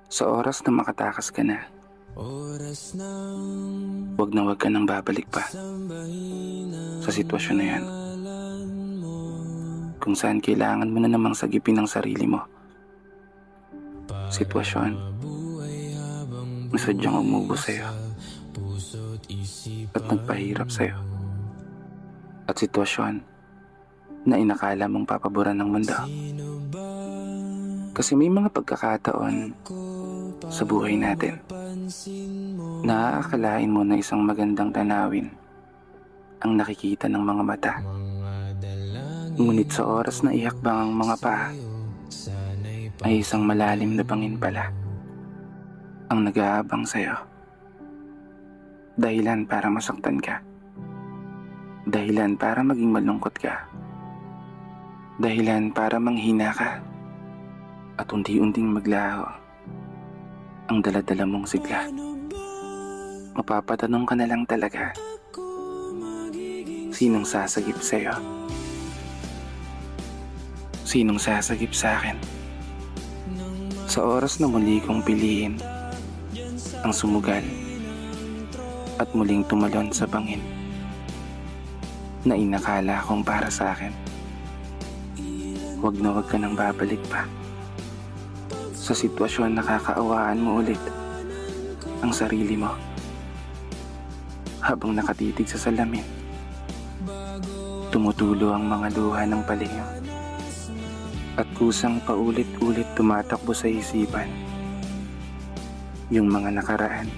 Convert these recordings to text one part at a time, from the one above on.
Sa oras na makatakas ka na, Oras ng huwag ka nang babalik pa sambahin sa ang sitwasyon na yan ngalan mo. kung saan kailangan mo na namang sagipin ang sarili mo. Para Sitwasyon mabuhay habang na sadyang buhay umubo sa sa'yo puso't at isipan nagpahirap mo. sa'yo. At sitwasyon na inakala mong papaboran ng mundo. Sino ba Kasi may mga pagkakataon ako sa buhay para natin mapansin mo? na aakalain mo na isang magandang tanawin ang nakikita ng mga mata. Mga dalangin Ngunit sa oras na ihakbang ang mga paa, sa'yo, sana'y ay isang malalim na bangin pala ang nag-aabang sa'yo. Dahilan para masaktan ka. Dahilan para maging malungkot ka. Dahilan para manghina ka. At unti-unting maglaho ang daladala mong sigla. Mapapatanong ka na lang talaga, sinong sasagip sa'yo? Sinong sasagip sa'kin? Sa oras na muli kong piliin ang sumugal at muling tumalon sa bangin na inakala kong para sa'kin. Huwag ka nang babalik pa sa sitwasyon na kakaawaan mo ulit ang sarili mo habang nakatitig sa salamin. Tumutulo ang mga luha ng palihim at kusang paulit-ulit tumatakbo sa isipan yung mga nakaraan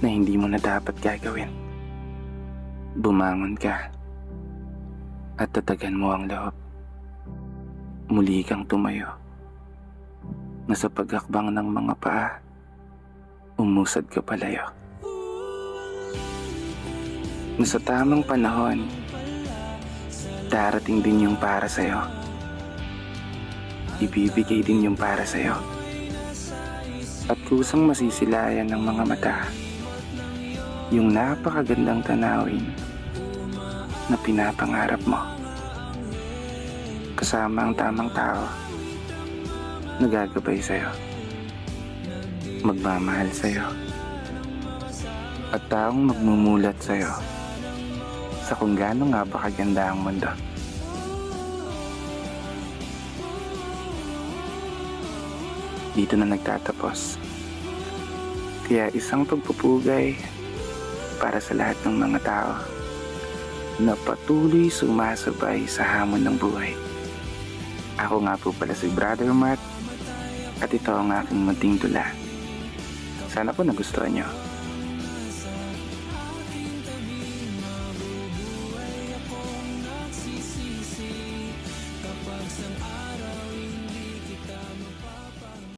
na hindi mo na dapat gagawin. Bumangon ka at tatagan mo ang loob. Muli kang tumayo na sa paghakbang ng mga paa, umusad ka palayo. Na sa tamang panahon, darating din yung para sa'yo. Ibibigay din yung para sa'yo. At kusang masisilayan ng mga mata yung napakagandang tanawin na pinapangarap mo. Kasama ang tamang tao na gagabay sa'yo, magmamahal sa'yo, at taong magmumulat sa'yo sa kung gaano nga ba kaganda ang mundo. Dito na nagtatapos. Kaya isang pagpupugay para sa lahat ng mga tao na patuloy sumasabay sa hamon ng buhay. Ako nga po pala si Brother Matt at ito ang aking munting tula. Sana po nagustuhan nyo. Kapag sang